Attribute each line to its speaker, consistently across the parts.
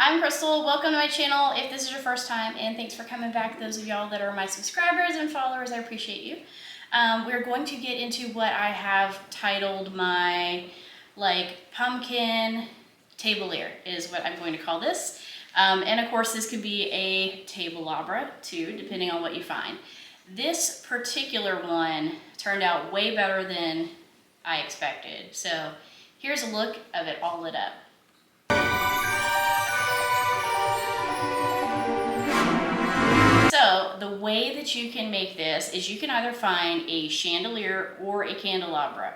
Speaker 1: I'm Crystal. Welcome to my channel if this is your first time, and thanks for coming back. Those of y'all that are my subscribers and followers, I appreciate you. We're going to get into what I have titled my pumpkin tablelier is what I'm going to call this. And of course this could be a tablelabra too, depending on what you find. This particular one turned out way better than I expected. So here's a look of it all lit up. So the way that you can make this is you can either find a chandelier or a candelabra.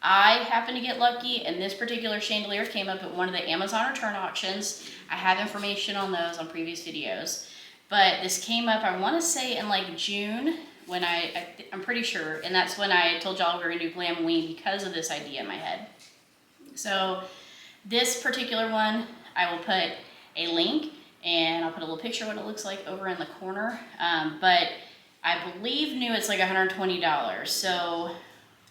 Speaker 1: I happen to get lucky, and this particular chandelier came up at one of the Amazon return auctions. I have information on those on previous videos, but this came up, I want to say in like June, when I'm pretty sure, and that's when I told y'all we were going to do Glamween because of this idea in my head. So this particular one, I will put a link, and I'll put a little picture of what it looks like over in the corner. But I believe new it's like $120. So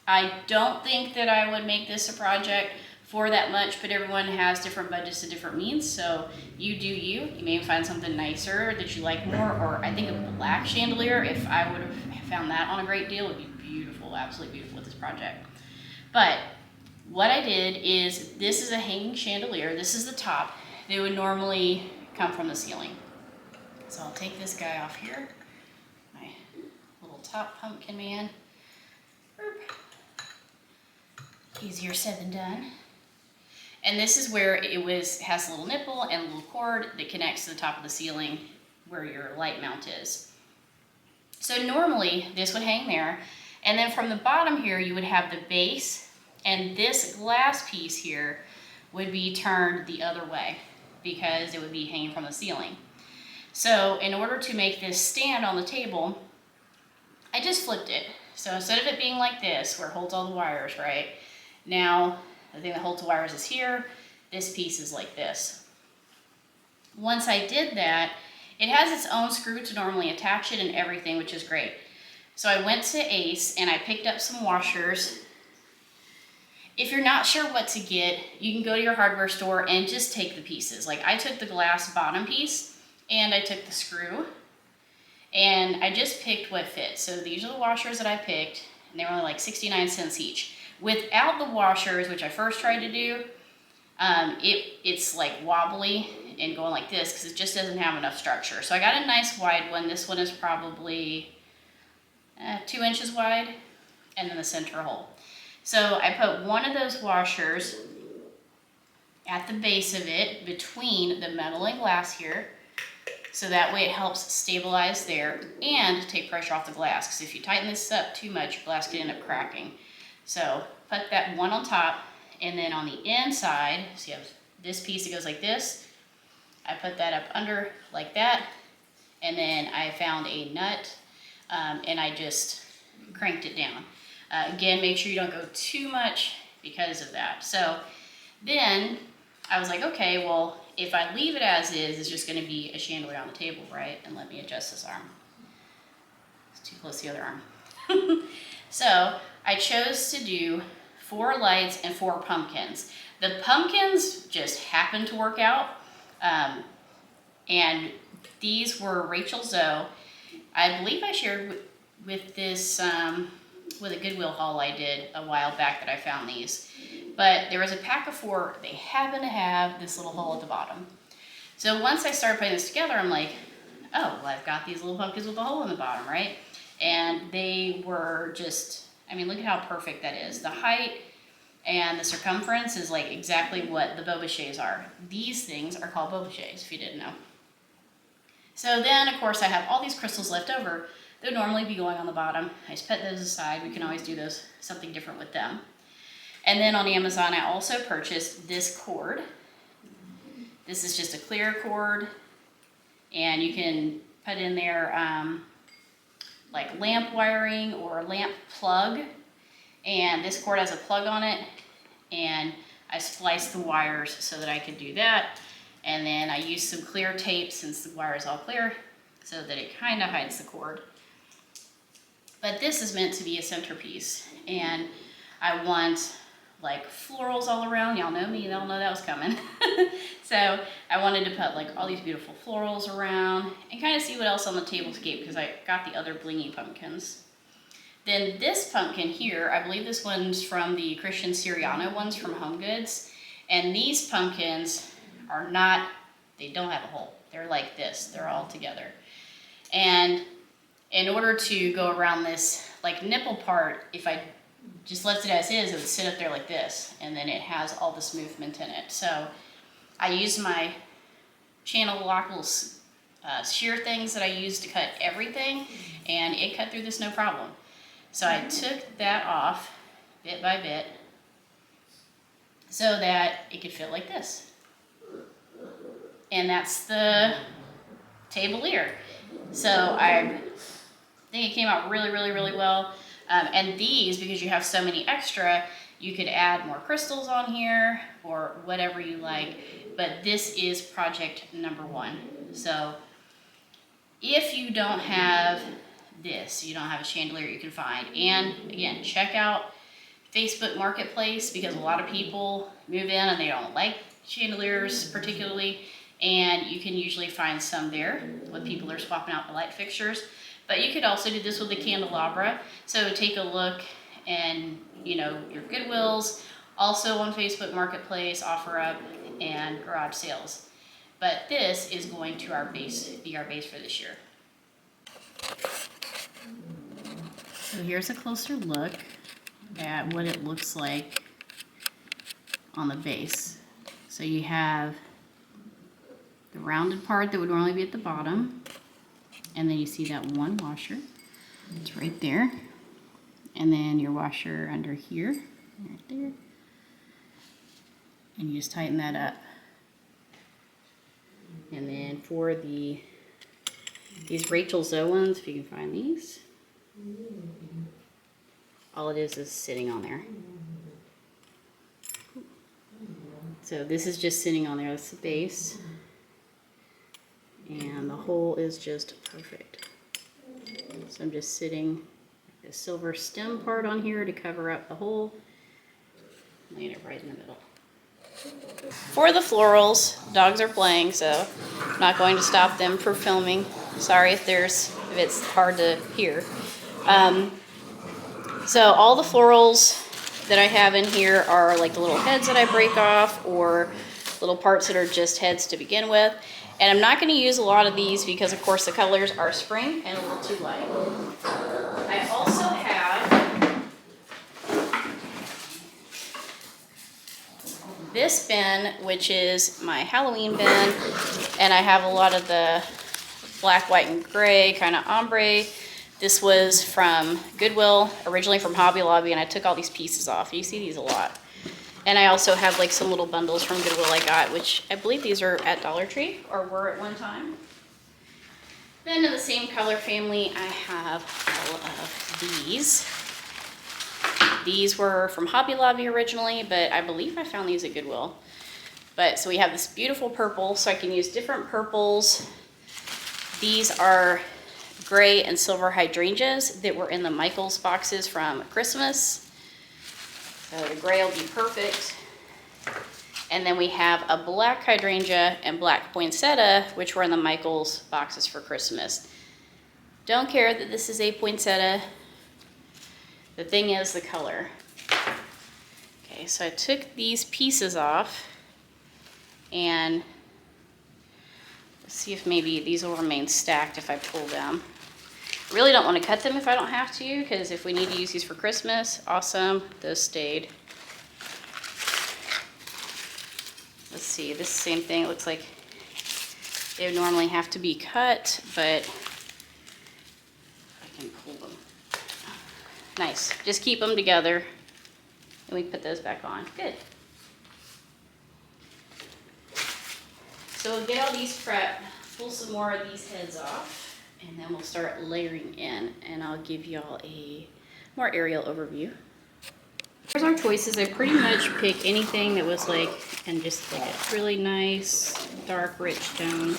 Speaker 1: I don't think that I would make this a project for that much, but everyone has different budgets and different means. So you do you. You may find something nicer that you like more, or I think a black chandelier, if I would have found that on a great deal, would be beautiful, absolutely beautiful with this project. But what I did is, this is a hanging chandelier. This is the top. They would normally come from the ceiling. So I'll take this guy off here, my little top pumpkin man. Easier said than done. And this is where it has a little nipple and a little cord that connects to the top of the ceiling where your light mount is. So normally this would hang there, and then from the bottom here you would have the base, and this glass piece here would be turned the other way because it would be hanging from the ceiling. So in order to make this stand on the table, I just flipped it. So instead of it being like this, where it holds all the wires, right? Now, the thing that holds the wires is here. This piece is like this. Once I did that, it has its own screw to normally attach it and everything, which is great. So I went to Ace and I picked up some washers. If you're not sure what to get, you can go to your hardware store and just take the pieces. Like I took the glass bottom piece and I took the screw, and I just picked what fits. So these are the washers that I picked, and they were only like 69 cents each. Without the washers, which I first tried to do, it's like wobbly and going like this because it just doesn't have enough structure. So I got a nice wide one. This one is probably 2 inches wide, and then the center hole. So I put one of those washers at the base of it between the metal and glass here, so that way it helps stabilize there and take pressure off the glass, because if you tighten this up too much, your glass can end up cracking. So put that one on top, and then on the inside, so you have this piece that goes like this, I put that up under like that, and then I found a nut, and I just cranked it down. Again, make sure you don't go too much because of that. So then I was like, okay, well, if I leave it as is, it's just going to be a chandelier on the table, right? And let me adjust this arm. It's too close to the other arm. So I chose to do 4 lights and 4 pumpkins. The pumpkins just happened to work out. And these were Rachel Zoe. I believe I shared with this, with a Goodwill haul I did a while back that I found these. But there was a pack of 4. They happen to have this little hole at the bottom. So once I started putting this together, I'm like, oh, well, I've got these little pumpkins with a hole in the bottom, right? And they were just, I mean, look at how perfect that is. The height and the circumference is like exactly what the bobaches are. These things are called bobaches, if you didn't know. So then, of course, I have all these crystals left over. They would normally be going on the bottom. I just put those aside. We can always do those something different with them. And then on Amazon, I also purchased this cord. This is just a clear cord, and you can put in there like lamp wiring or a lamp plug. And this cord has a plug on it, and I spliced the wires so that I could do that. And then I used some clear tape, since the wire is all clear, so that it kind of hides the cord. But this is meant to be a centerpiece, and I want like florals all around. Y'all know me, y'all know that was coming. So I wanted to put like all these beautiful florals around and kind of see what else on the tablescape, because I got the other blingy pumpkins. Then this pumpkin here, I believe this one's from the Christian Siriano ones from Home Goods. And these pumpkins are not, they don't have a hole. They're like this, they're all together. And in order to go around this like nipple part, if I just left it as is, it would sit up there like this, and then it has all this movement in it. So I used my channel lock little shear things that I use to cut everything, and it cut through this no problem. So I took that off bit by bit so that it could fit like this. And that's the tablescape. So I think it came out really, really, really well. And these, because you have so many extra, you could add more crystals on here or whatever you like. But this is project number 1. So if you don't have this, you don't have a chandelier you can find. And again, check out Facebook Marketplace, because a lot of people move in and they don't like chandeliers particularly. And you can usually find some there when people are swapping out the light fixtures. But you could also do this with the candelabra. So take a look, and you know, your Goodwills, also on Facebook Marketplace, OfferUp, and garage sales. But this is going to be our base for this year. So here's a closer look at what it looks like on the base. So you have the rounded part that would normally be at the bottom, and then you see that one washer. It's right there. And then your washer under here, right there. And you just tighten that up. And then for these Rachel Zoe ones, if you can find these, all it is sitting on there. So this is just sitting on there. That's the base. And the hole is just perfect. So I'm just sitting the silver stem part on here to cover up the hole, laying it right in the middle. For the florals, dogs are playing, so I'm not going to stop them from filming. Sorry if it's hard to hear. So all the florals that I have in here are like the little heads that I break off, or little parts that are just heads to begin with. And I'm not going to use a lot of these because, of course, the colors are spring and a little too light. I also have this bin, which is my Halloween bin, and I have a lot of the black, white, and gray kind of ombre. This was from Goodwill, originally from Hobby Lobby, and I took all these pieces off. You see these a lot. And I also have like some little bundles from Goodwill I got, which I believe these are at Dollar Tree, or were at one time. Then in the same color family, I have all of these. These were from Hobby Lobby originally, but I believe I found these at Goodwill. But so we have this beautiful purple, so I can use different purples. These are gray and silver hydrangeas that were in the Michaels boxes from Christmas. So the gray will be perfect. And then we have a black hydrangea and black poinsettia, which were in the Michaels boxes for Christmas. Don't care that this is a poinsettia. The thing is the color. Okay, so I took these pieces off, and let's see if maybe these will remain stacked if I pull them. Really don't want to cut them if I don't have to, because if we need to use these for Christmas, awesome. Those stayed. Let's see, this same thing, it looks like they would normally have to be cut, but I can pull them. Nice, just keep them together, and we put those back on. Good. So we'll get all these prepped, pull some more of these heads off, and then we'll start layering in, and I'll give y'all a more aerial overview. Here's our choices. I pretty much pick anything that was like, and just like a really nice, dark, rich tone.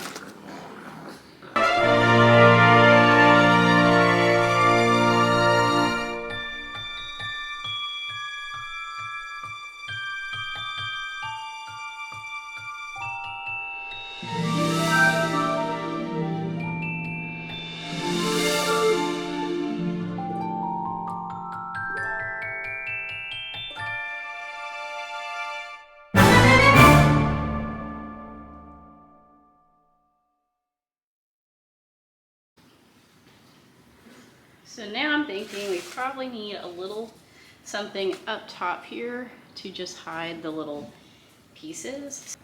Speaker 1: So now I'm thinking we probably need a little something up top here to just hide the little pieces.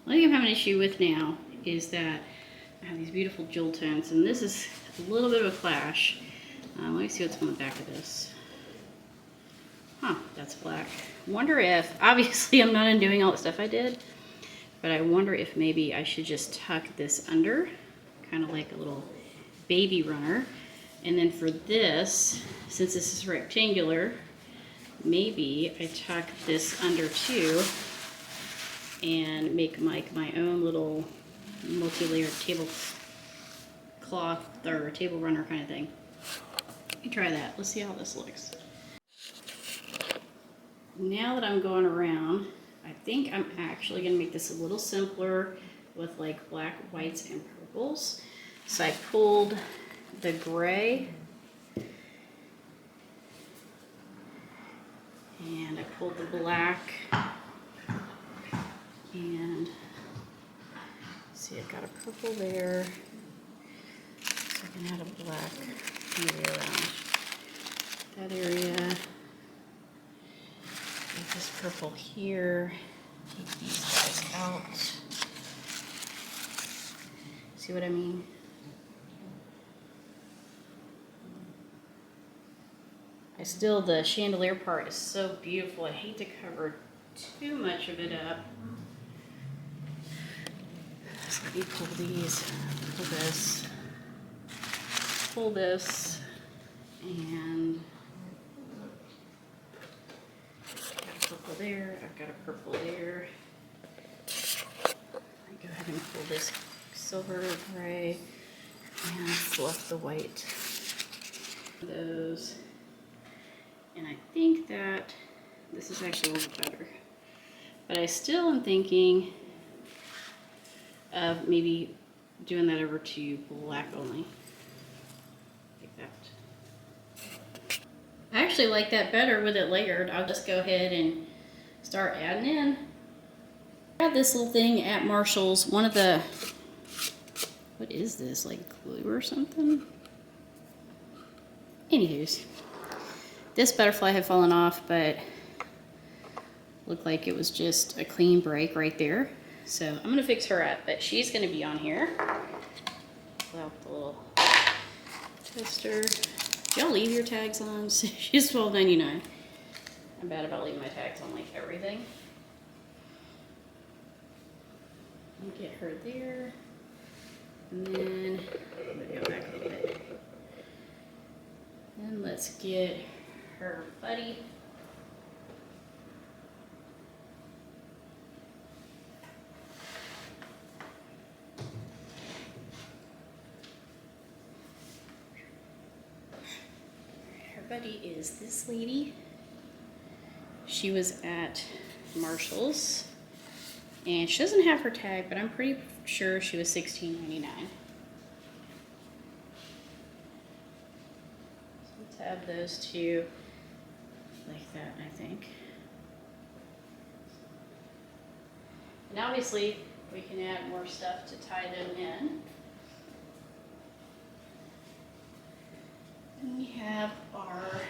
Speaker 1: One thing I'm having an issue with now is that I have these beautiful jewel tones, and this is a little bit of a clash. Let me see what's on the back of this. Huh, that's black. Wonder if, obviously I'm not undoing all the stuff I did, but I wonder if maybe I should just tuck this under, kind of like a little baby runner. And then for this, since this is rectangular, maybe I tuck this under too and make my own little multi-layered tablecloth or table runner kind of thing. Let me try that. Let's see how this looks. Now that I'm going around, I think I'm actually going to make this a little simpler with like black, whites, and purples. So I pulled the gray and I pulled the black, and see, I've got a purple there, so I can add a black maybe around that area. Take this purple here, take these guys out. See what I mean? The chandelier part is so beautiful. I hate to cover too much of it up. So let me pull these, pull this, and I've got a purple there, I've got a purple there. I go ahead and pull this silver gray and fluff the white. Those. And I think that this is actually a little better. But I still am thinking of maybe doing that over to black only. Like that. I actually like that better with it layered. I'll just go ahead and start adding in. I got this little thing at Marshall's. One of the, what is this, like glue or something? Anywho's. This butterfly had fallen off, but looked like it was just a clean break right there. So I'm gonna fix her up, but she's gonna be on here. Pull out the little tester. Do y'all leave your tags on? She's $12.99. I'm bad about leaving my tags on like everything. Let me get her there. And then, I'm gonna go back a little bit. And let's get her buddy. Her buddy is this lady. She was at Marshall's, and she doesn't have her tag, but I'm pretty sure she was $16.99. So let's have those two like that, I think. And obviously, we can add more stuff to tie them in. And we have our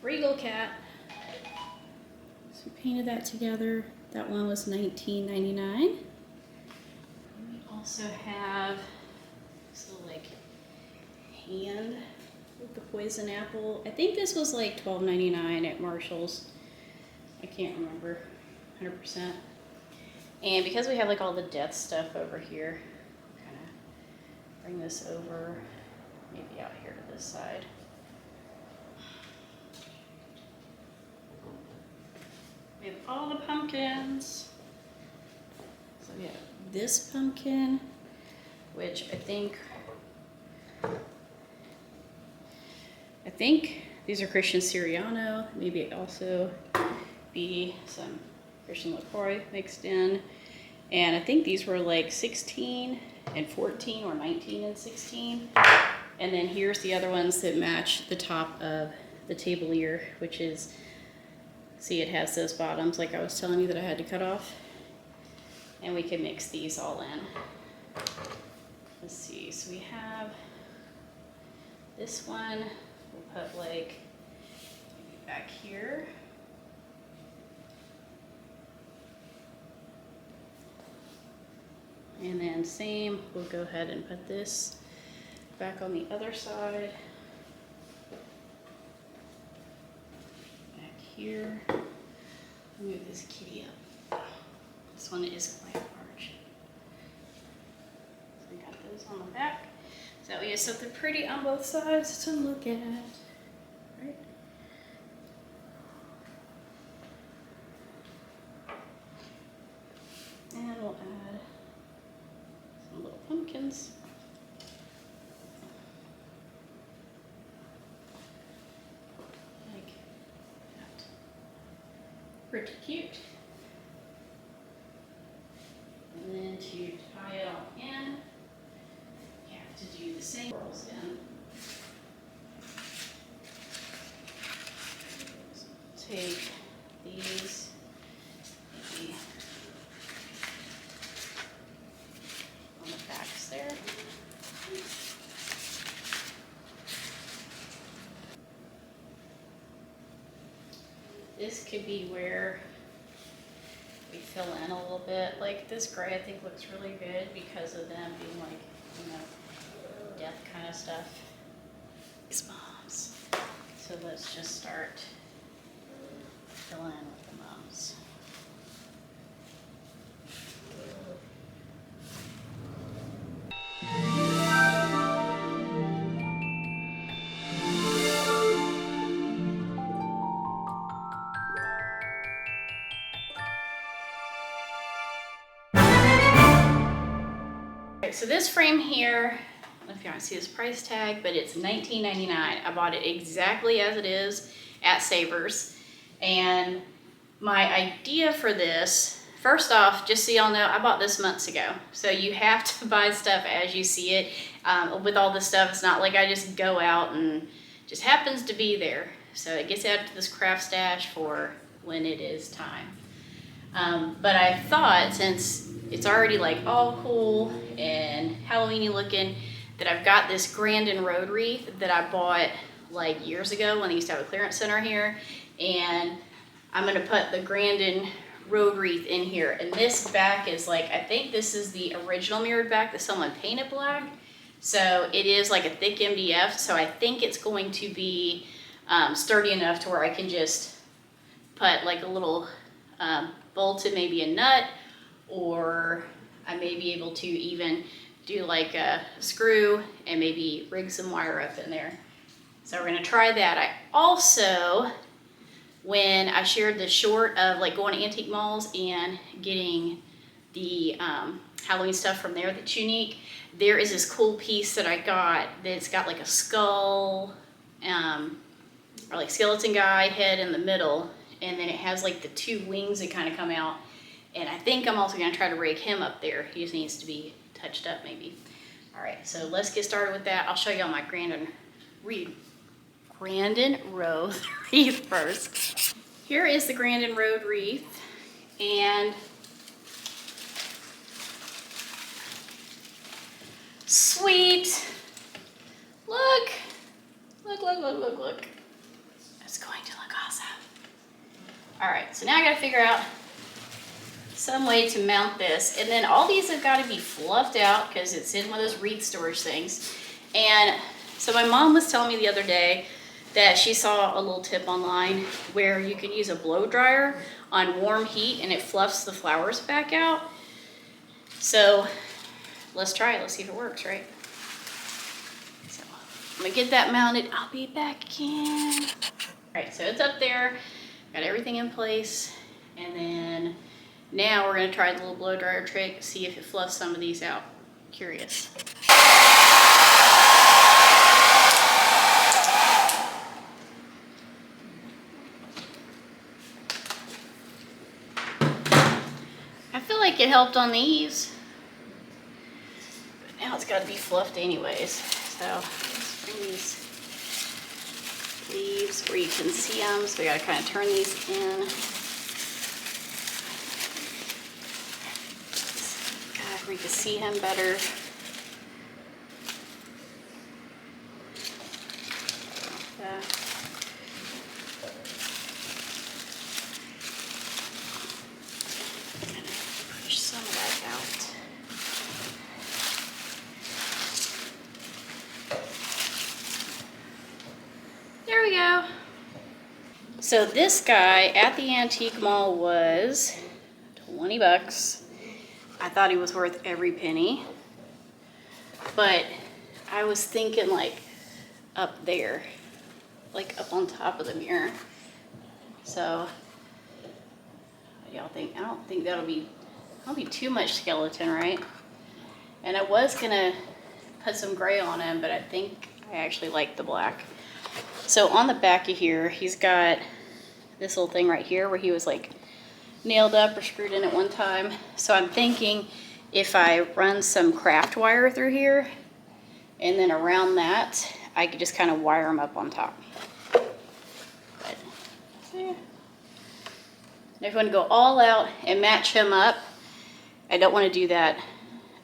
Speaker 1: Regal cat. So we painted that together. That one was $19.99. We also have this little like hand with the poison apple. I think this was like $12.99 at Marshall's. I can't remember 100%. And because we have like all the death stuff over here, kind of bring this over, maybe out here to this side. We have all the pumpkins. So we have this pumpkin, which I think these are Christian Siriano. Maybe it also be some Christian LaCroix mixed in. And I think these were like 16 and 14 or 19 and 16. And then here's the other ones that match the top of the tablelier, which is, see, it has those bottoms like I was telling you that I had to cut off. And we can mix these all in. Let's see, so we have this one, we'll put like maybe back here. And then same, we'll go ahead and put this back on the other side. Back here. Move this kitty up. This one is quite large. So we got those on the back. So that we have something pretty on both sides to look at. Right? And we'll add some little pumpkins. Like that. Pretty cute. And then to tie it all in, you have to do the same rolls in. Take these, maybe on the backs there. This could be where we fill in a little bit. Like this gray I think looks really good because of them being like, you know, death kind of stuff. These moms. So let's just start filling in with the moms. So this frame here, I don't know if you want to see this price tag, but it's $19.99. I bought it exactly as it is at Savers. And my idea for this, first off, just so y'all know, I bought this months ago. So you have to buy stuff as you see it. With all this stuff, it's not like I just go out and just happens to be there. So it gets added to this craft stash for when it is time. But I thought, since it's already like all cool and Halloween-y looking, that I've got this Grandin road wreath that I bought like years ago when they used to have a clearance center here. And I'm gonna put the Grandin road wreath in here. And this back is like, I think this is the original mirrored back that someone painted black. So it is like a thick MDF. So I think it's going to be sturdy enough to where I can just put like a little bolt and maybe a nut, or I may be able to even do like a screw and maybe rig some wire up in there. So we're gonna try that. I also, when I shared the short of like going to antique malls and getting the Halloween stuff from there that's unique, there is this cool piece that I got that's got like a skull or like skeleton guy head in the middle, and then it has like the two wings that kind of come out. And I think I'm also gonna try to rig him up there. He just needs to be touched up maybe. All right, so let's get started with that. I'll show you all my Grandin road wreath first. Here is the Grandin road wreath, and sweet. Look. It's going to look awesome. All right, so now I gotta figure out some way to mount this. And then all these have got to be fluffed out because it's in one of those wreath storage things. And so my mom was telling me the other day that she saw a little tip online where you can use a blow dryer on warm heat and it fluffs the flowers back out. So let's try it. Let's see if it works, right? So I'm gonna get that mounted. I'll be back again. All right, so it's up there. Got everything in place. And then now we're gonna try the little blow dryer trick, see if it fluffs some of these out. Curious. I feel like it helped on these, but now it's gotta be fluffed anyways. So let's bring these leaves these where you can see them, so we gotta kind of turn these in. God, we can see him better. Push some of that out. There we go. So this guy at the antique mall was 20 bucks. I thought he was worth every penny, but I was thinking like up there, like up on top of the mirror. So what do y'all think? I don't think that'll be too much skeleton, right? And I was gonna put some gray on him, but I think I actually like the black. So on the back of here, he's got this little thing right here where he was like nailed up or screwed in at one time. So I'm thinking if I run some craft wire through here and then around that, I could just kind of wire them up on top. But yeah. If you want to go all out and match him up, I don't want to do that.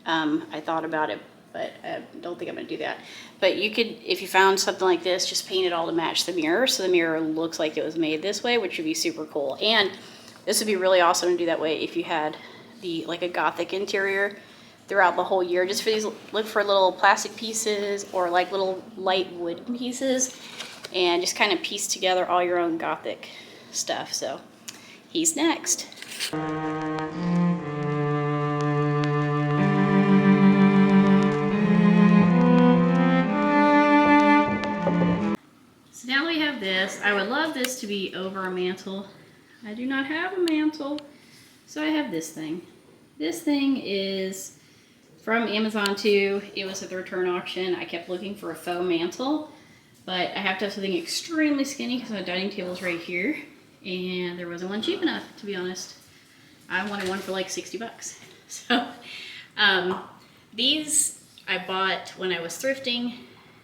Speaker 1: I thought about it, but I don't think I'm going to do that. But you could, if you found something like this, just paint it all to match the mirror, so the mirror looks like it was made this way, which would be super cool. And this would be really awesome to do that way if you had like a Gothic interior throughout the whole year. Just for these, look for little plastic pieces or like little light wood pieces, and just kind of piece together all your own Gothic stuff. So he's next. So now we have this. I would love this to be over a mantle. I do not have a mantle, so I have this thing. This thing is from Amazon too. It was at the return auction. I kept looking for a faux mantle, but I have to have something extremely skinny because my dining table is right here, and there wasn't one cheap enough, to be honest. I wanted one for like 60 bucks. So these I bought when I was thrifting.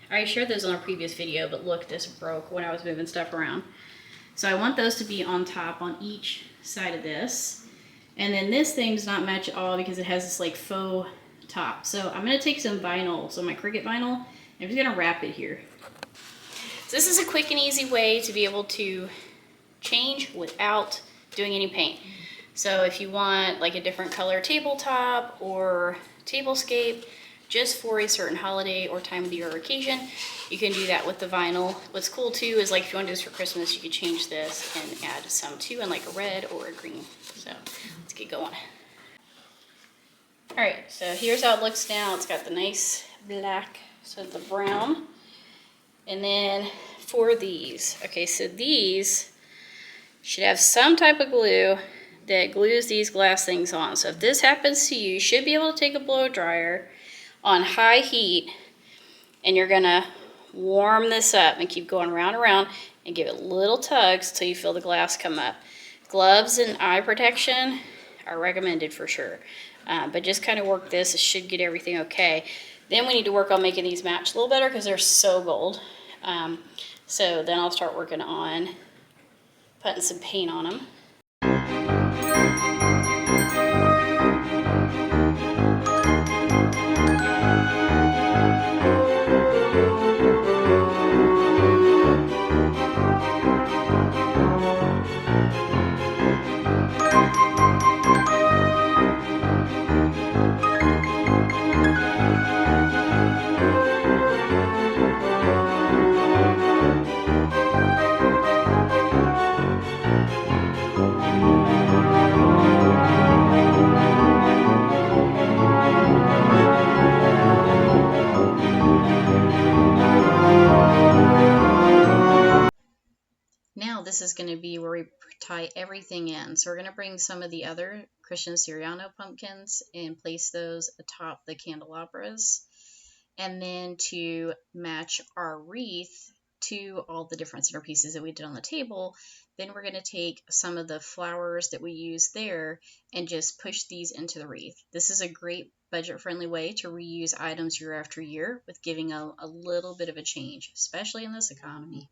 Speaker 1: I shared those on a previous video, but look, this broke when I was moving stuff around. So I want those to be on top on each side of this. And then this thing does not match at all because it has this like faux top. So I'm gonna take some vinyl, so my Cricut vinyl, I'm just gonna wrap it here. So this is a quick and easy way to be able to change without doing any paint. So if you want like a different color tabletop or tablescape, just for a certain holiday or time of the year or occasion, you can do that with the vinyl. What's cool too is like if you want to do this for Christmas, you could change this and add some too in like a red or a green. So let's get going. All right, so here's how it looks now. It's got the nice black, so the brown. And then for these, okay, so these should have some type of glue that glues these glass things on. So if this happens to you, you should be able to take a blow dryer on high heat, and you're gonna warm this up and keep going round and round and give it little tugs till you feel the glass come up. Gloves and eye protection are recommended for sure, but just kind of work this. It should get everything okay. Then we need to work on making these match a little better because they're so gold. So then I'll start working on putting some paint on them. Now this is going to be where we tie everything in. So we're going to bring some of the other Christian Siriano pumpkins and place those atop the candelabras. And then to match our wreath to all the different centerpieces that we did on the table, then we're going to take some of the flowers that we use there and just push these into the wreath. This is a great budget-friendly way to reuse items year after year with giving a little bit of a change, especially in this economy.